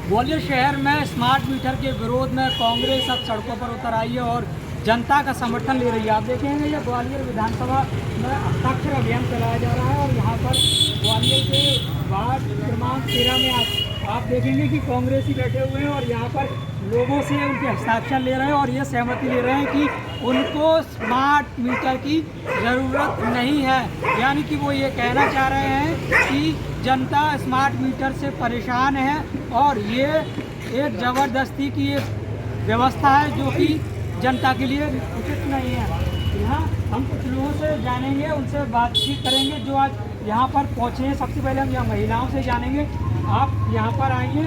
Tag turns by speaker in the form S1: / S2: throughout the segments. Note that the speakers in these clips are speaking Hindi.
S1: ग्वालियर शहर में स्मार्ट मीटर के विरोध में कांग्रेस अब सड़कों पर उतर आई है और जनता का समर्थन ले रही है। आप देखेंगे ये ग्वालियर विधानसभा में हस्ताक्षर अभियान चलाया जा रहा है और यहाँ पर ग्वालियर के वार्ड क्रमांक 13 में आप देखेंगे कि कांग्रेस ही बैठे हुए हैं और यहाँ पर लोगों से उनके हस्ताक्षर ले रहे हैं और ये सहमति ले रहे हैं कि उनको स्मार्ट मीटर की ज़रूरत नहीं है। यानी कि वो ये कहना चाह रहे हैं कि जनता स्मार्ट मीटर से परेशान है और ये एक ज़बरदस्ती की एक व्यवस्था है जो कि जनता के लिए उचित नहीं है। यहाँ हम कुछ लोगों से जानेंगे, उनसे बातचीत करेंगे जो आज यहाँ पर पहुँचे हैं। सबसे पहले हम यहाँ महिलाओं से जानेंगे। आप यहाँ पर आइए।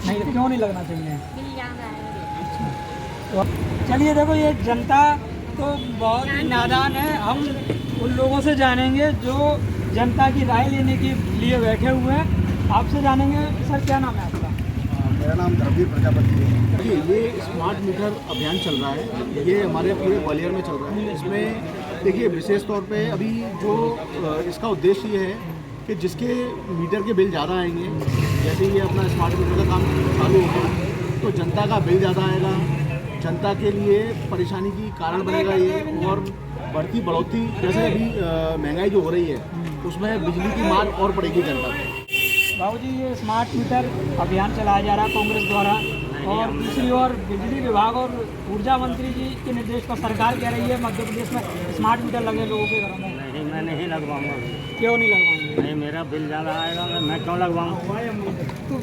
S1: नहीं, क्यों नहीं लगना चाहिए? तो चलिए देखो, ये जनता तो बहुत ही नादान है। हम उन लोगों से जानेंगे जो जनता की राय लेने के लिए बैठे हुए हैं। आपसे जानेंगे। सर, क्या नाम है आपका?
S2: मेरा नाम द्रविड़ प्रजापति है। देखिए, ये स्मार्ट मीटर अभियान चल रहा है, ये हमारे पूरे ग्वालियर में चल रहा है। इसमें देखिए, विशेष तौर पे अभी जो इसका उद्देश्य ये है कि जिसके मीटर के बिल ज़्यादा आएंगे, जैसे ये अपना स्मार्ट मीटर का काम चालू होगा तो जनता का बिल ज़्यादा आएगा, जनता के लिए परेशानी की कारण बनेगा ये। और बढ़ती बढ़ोतरी जैसे अभी महंगाई जो हो रही है उसमें बिजली की मार और पड़ेगी जनता को।
S1: बाबूजी, ये स्मार्ट मीटर अभियान चलाया जा रहा है कांग्रेस द्वारा और दूसरी ओर बिजली विभाग और ऊर्जा मंत्री जी के निर्देश पर सरकार कह रही है मध्य प्रदेश में स्मार्ट मीटर लगे लोगों के घरों में।
S3: नहीं, मैं नहीं लगवाऊंगा।
S1: क्यों नहीं लगवाएंगे?
S3: नहीं, मेरा बिल ज़्यादा आएगा, मैं क्यों लगवाऊंगा?
S1: तो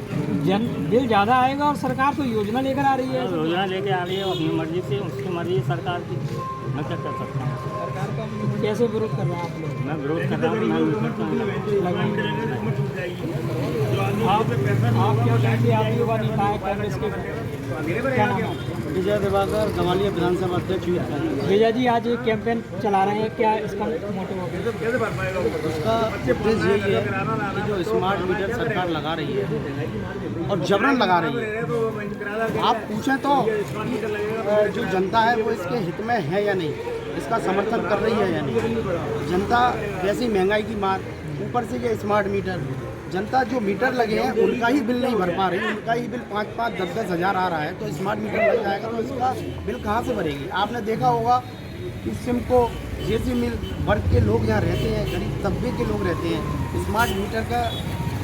S1: बिल ज़्यादा आएगा और सरकार तो योजना लेकर आ रही है।
S3: योजना लेके आ रही है अपनी मर्जी से, उसकी मर्जी है सरकार की, मैं क्या कर सकता हूँ?
S1: सरकार का कैसे विरोध कर रहे हैं आप लोग?
S3: मैं विरोध कर रहा हूँ, मैं नहीं करता हूँ।
S1: आप क्या कहेंगे? आप युवा नेता है कांग्रेस के, क्या नाम है?
S2: विजय दिवाकर, ग्वालियर विधानसभा अध्यक्ष।
S1: विजय जी, आज एक कैंपेन चला रहे हैं, क्या इसका मोटिव होगा?
S2: उसका उद्देश्य यही है कि जो स्मार्ट मीटर सरकार लगा रही है और जबरन लगा रही है, आप पूछें तो जो जनता है वो इसके हित में है या नहीं, इसका समर्थन कर रही है या नहीं। जनता वैसी महंगाई की मार, ऊपर से ये स्मार्ट मीटर, जनता जो मीटर लगे हैं उनका ही बिल नहीं भर पा रही, उनका ही बिल 5-5, 10-10 हज़ार आ रहा है। तो स्मार्ट मीटर लग जाएगा तो इसका बिल कहाँ से भरेगी? आपने देखा होगा कि सिमको, जेसी मिल वर्ग के लोग यहाँ रहते हैं, गरीब तबके के लोग रहते हैं। स्मार्ट मीटर का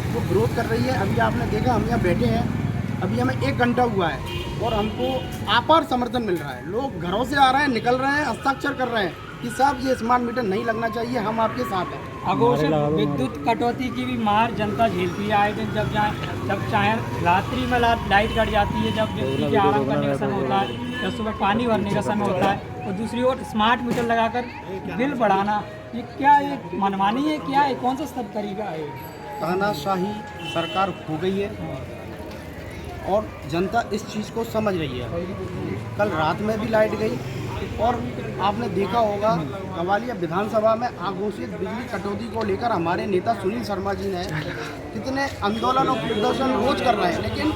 S2: जो विरोध कर रही है, अभी आपने देखा हम यहाँ बैठे हैं, अभी हमें 1 घंटा हुआ है और हमको आपार समर्थन मिल रहा है। लोग घरों से आ रहे हैं, निकल रहे हैं, हस्ताक्षर कर रहे हैं कि साहब ये स्मार्ट मीटर नहीं लगना चाहिए, हम आपके साथ हैं।
S1: अघोषित विद्युत कटौती की भी मार जनता झेलती है आए दिन। जब चाहे रात्रि में लाइट कट जाती है, जब व्यक्ति के आराम करने का समय होता है, जब सुबह पानी भरने का समय होता है, और दूसरी ओर स्मार्ट मीटर लगाकर बिल बढ़ाना, ये क्या एक मनमानी है? क्या है? कौन सा सब तरीका है?
S2: तानाशाही सरकार हो गई है और जनता इस चीज़ को समझ रही है। कल रात में भी लाइट गई और आपने देखा होगा ग्वालियर विधानसभा में आघोषित बिजली कटौती को लेकर हमारे नेता सुनील शर्मा जी ने कितने आंदोलन और प्रदर्शन रोज कर रहे हैं, लेकिन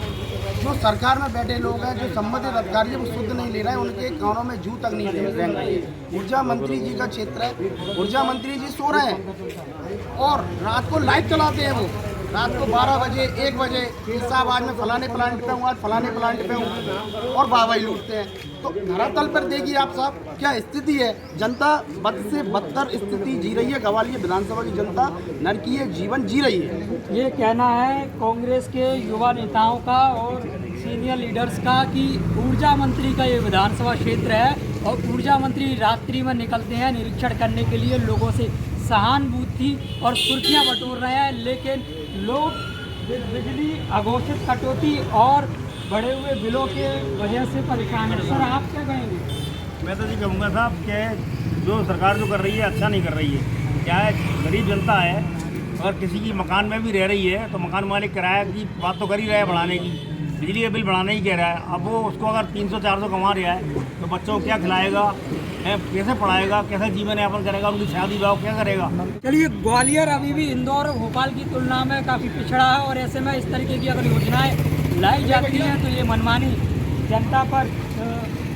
S2: जो सरकार में बैठे लोग हैं, जो संबंधित अधिकारी हैं, वो शुद्ध नहीं ले रहे हैं, उनके कानों में जू तक नहीं रह रही है। ऊर्जा मंत्री जी का क्षेत्र है, ऊर्जा मंत्री जी सो रहे हैं और रात को लाइट चलाते हैं। वो रात को 12 बजे 1 बजे साहब आज मैं फलाने प्लांट पे हूँ, आज फलाने प्लांट पे हूँ और वाहवाही लूटते हैं। तो धरातल पर देखिए आप साहब क्या स्थिति है। जनता बद से बदतर स्थिति जी रही है। ग्वालियर विधानसभा की जनता नरकीय जीवन जी रही है।
S1: ये कहना है कांग्रेस के युवा नेताओं का और सीनियर लीडर्स का कि ऊर्जा मंत्री का ये विधानसभा क्षेत्र है और ऊर्जा मंत्री रात्रि में निकलते हैं निरीक्षण करने के लिए, लोगों से सहानुभूति और सुर्खियाँ बटोर रहे हैं, लेकिन लोग बिजली अघोषित कटौती और बढ़े हुए बिलों के वजह से परेशान है। सर, आप क्या कहेंगे?
S3: मैं तो ये कहूँगा साहब कि जो सरकार जो कर रही है अच्छा नहीं कर रही है। क्या है, गरीब जनता है और किसी की मकान में भी रह रही है तो मकान मालिक किराया की बात तो कर ही रहा है बढ़ाने की, बिजली का बिल बढ़ाना ही कह रहा है। अब वो उसको अगर 300-400 कमा रहा है तो बच्चों को क्या खिलाएगा, कैसे पढ़ाएगा, कैसे जीवन यापन करेगा, उनकी शादी विवाह क्या करेगा?
S1: चलिए, ग्वालियर अभी भी इंदौर और भोपाल की तुलना में काफ़ी पिछड़ा है और ऐसे में इस तरीके की अगर योजनाएं लाई जाती हैं तो ये मनमानी जनता पर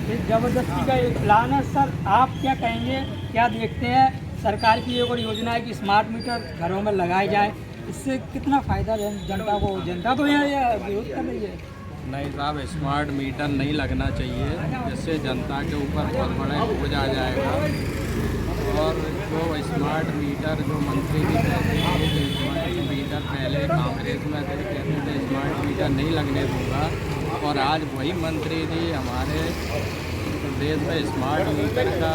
S1: एक ज़बरदस्ती का एक प्लान है। सर, आप क्या कहेंगे? क्या देखते हैं सरकार की एक और योजना है कि स्मार्ट मीटर घरों में लगाए जाए इससे कितना फायदा है जनता को? जनता तो यहाँ विरोध कर रही है।
S4: नहीं साहब, स्मार्ट मीटर नहीं लगना चाहिए, जिससे जनता के ऊपर बहुत बड़ा बोझ आ जाएगा। और जो स्मार्ट मीटर जो मंत्री भी कहते हैं कि स्मार्ट मीटर पहले कांग्रेस में थे, कहते थे स्मार्ट मीटर नहीं लगने दूंगा, और आज वही मंत्री जी हमारे देश में स्मार्ट मीटर का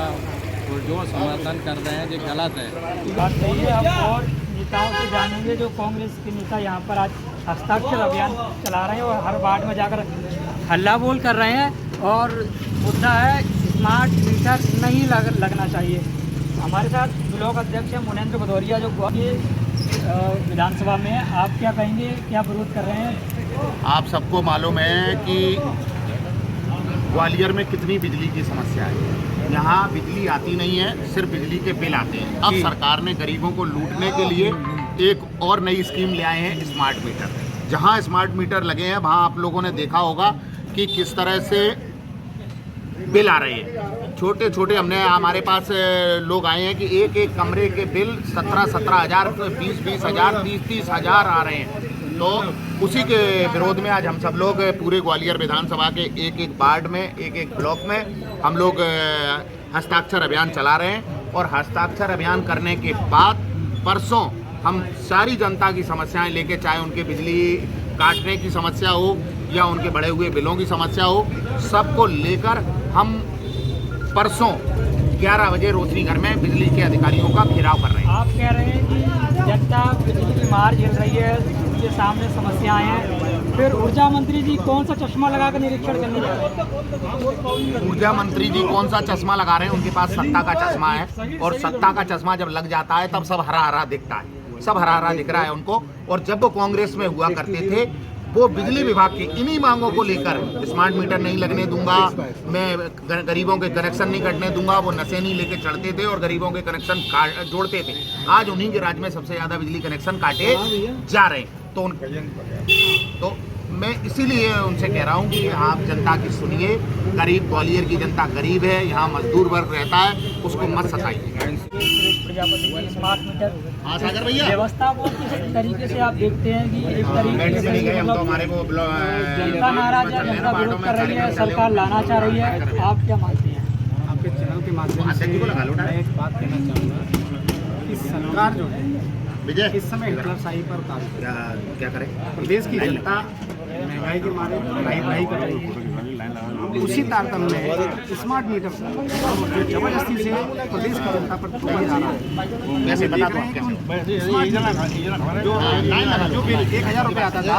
S4: जो समर्थन कर रहे हैं, ये गलत है।
S1: बात सही है। आप और नेताओं से जानेंगे, जो कांग्रेस के नेता यहाँ पर आज हस्ताक्षर अभियान चला रहे हैं और हर वार्ड में जाकर हल्ला बोल कर रहे हैं, और मुद्दा है स्मार्ट मीटर नहीं लगना चाहिए। हमारे साथ ब्लॉक अध्यक्ष है मुनेंद्र भदौरिया, जो विधानसभा में है। आप क्या कहेंगे, क्या विरोध कर रहे हैं?
S5: आप सबको मालूम है कि ग्वालियर में कितनी बिजली की समस्या है। यहाँ बिजली आती नहीं है, सिर्फ बिजली के बिल आते हैं। अब सरकार ने गरीबों को लूटने के लिए एक और नई स्कीम ले आए हैं, स्मार्ट मीटर। जहाँ स्मार्ट मीटर लगे हैं वहाँ आप लोगों ने देखा होगा कि किस तरह से बिल आ रहे हैं। छोटे छोटे हमारे पास लोग आए हैं कि एक एक कमरे के बिल 17-17 हज़ार, 20-20 हज़ार, 30-30 हज़ार आ रहे हैं। तो उसी के विरोध में आज हम सब लोग पूरे ग्वालियर विधानसभा के एक एक वार्ड में, एक एक ब्लॉक में हम लोग हस्ताक्षर अभियान चला रहे हैं। और हस्ताक्षर अभियान करने के बाद परसों हम सारी जनता की समस्याएं लेके, चाहे उनके बिजली काटने की समस्या हो या उनके बढ़े हुए बिलों की समस्या हो, सबको लेकर हम परसों 11 बजे रोशनी घर में बिजली के अधिकारियों का घेराव कर रहे हैं।
S1: आप कह रहे हैं कि जनता बिजली की मार झेल रही है, उनके सामने समस्याएं हैं, फिर ऊर्जा मंत्री जी कौन सा चश्मा लगाकर निरीक्षण करने जा रहे हैं?
S5: ऊर्जा मंत्री जी कौन सा चश्मा लगा रहे हैं? उनके पास सत्ता का चश्मा है, और सत्ता का चश्मा जब लग जाता है तब सब हरा हरा दिखता है, सब हरा हरा दिख रहा है उनको। और जब वो कांग्रेस में हुआ करते थे, वो बिजली विभाग की इन्हीं मांगों को लेकर, स्मार्ट मीटर नहीं लगने दूंगा, मैं गरीबों के कनेक्शन नहीं कटने दूंगा, वो नशे नहीं लेके चढ़ते थे और गरीबों के कनेक्शन जोड़ते थे। आज उन्हीं के राज्य में सबसे ज़्यादा बिजली कनेक्शन काटे जा रहे हैं। तो मैं इसीलिए उनसे कह रहा हूँ कि आप जनता की सुनिए। गरीब, ग्वालियर की जनता गरीब है, यहाँ मजदूर वर्ग रहता है, उसको मत सताइए।
S1: प्रजापति की स्मार्ट मीटर
S5: सागर भैया,
S1: व्यवस्था को किस तरीके से आप देखते हैं कि एक तरीके से जनता नाराज है, जनता विरोध कर रही है, सरकार लाना चाह रही है, आप क्या मानते हैं?
S2: आपके चैनल के माध्यम से मैं एक बात कहना चाहूँगा कि सरकार जो है इस समय हिटलरशाही पर उतारू
S5: क्या करें?
S2: प्रदेश की जनता महंगाई के मारे पढ़ाई कर रही है। उसी तारतम्य में स्मार्ट मीटर जो जबरदस्ती से प्रदेश की जनता पर थोपा जा रहा है।
S5: वैसे बता दो
S2: जो बिल 1,000 रुपये आता था,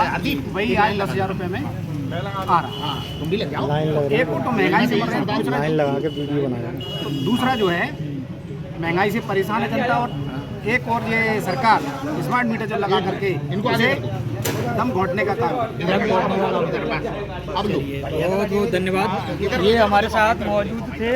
S2: वही आज 10,000 रुपये में आ रहा है।
S5: तुम भी लग जाओ।
S2: एक को तो महंगाई से मर रहे हैं, दूसरा जो है महंगाई से परेशान है जनता, और एक और ये सरकार स्मार्ट मीटर जो लगा करके इनको दम घोटने का काम।
S1: बहुत बहुत धन्यवाद। ये हमारे साथ मौजूद थे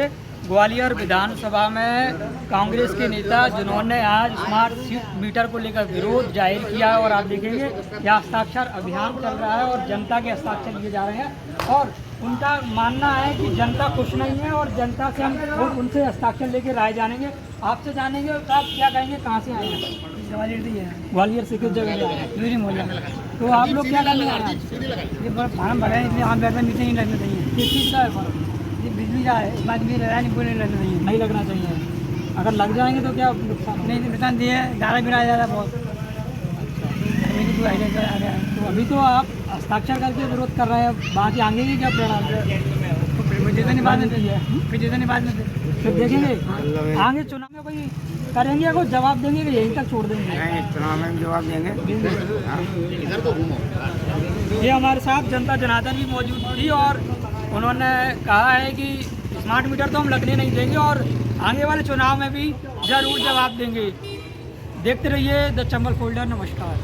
S1: ग्वालियर विधानसभा में कांग्रेस के नेता, जिन्होंने आज स्मार्ट मीटर को लेकर विरोध जाहिर किया है। और आप देखेंगे यह हस्ताक्षर अभियान चल रहा है और जनता के हस्ताक्षर लिए जा रहे हैं, और उनका मानना है कि जनता खुश नहीं है, और जनता से हम उनसे हस्ताक्षर लेके राय जानेंगे। आपसे जानेंगे आप क्या कहेंगे, कहाँ से आए हैं? ग्वालियर से किस जगह से आए हैं? यूरी मोहल्ला। तो आप लोग क्या करने आए हैं? ये फार्म भरा है, इसलिए हम बैठ में मीटर नहीं लगना चाहिए। किस चीज़ का है फॉर्म? ये बिजली का है, इस बात भी नहीं पूरे लगना चाहिए, नहीं लगना चाहिए। अगर लग जाएंगे तो क्या नुकसान? नहीं नुकसान दिए, गारा भी आ जा रहा है बहुत। तो अभी तो आप हस्ताक्षर करके विरोध कर रहे हैं, बाकी आगे की क्या परिणाम है? जितनी बात में फिर जितनी बात में फिर देखेंगे आगे चुनाव में कोई करेंगे, कोई जवाब देंगे कि यहीं तक छोड़ देंगे?
S2: चुनाव में जवाब देंगे।
S1: ये हमारे साथ जनता जनार्दन भी मौजूद थी, और उन्होंने कहा है कि स्मार्ट मीटर तो हम लगने नहीं देंगे, और आगे वाले चुनाव में भी जरूर जवाब देंगे। देखते रहिए द चंबल फोल्डर। नमस्कार।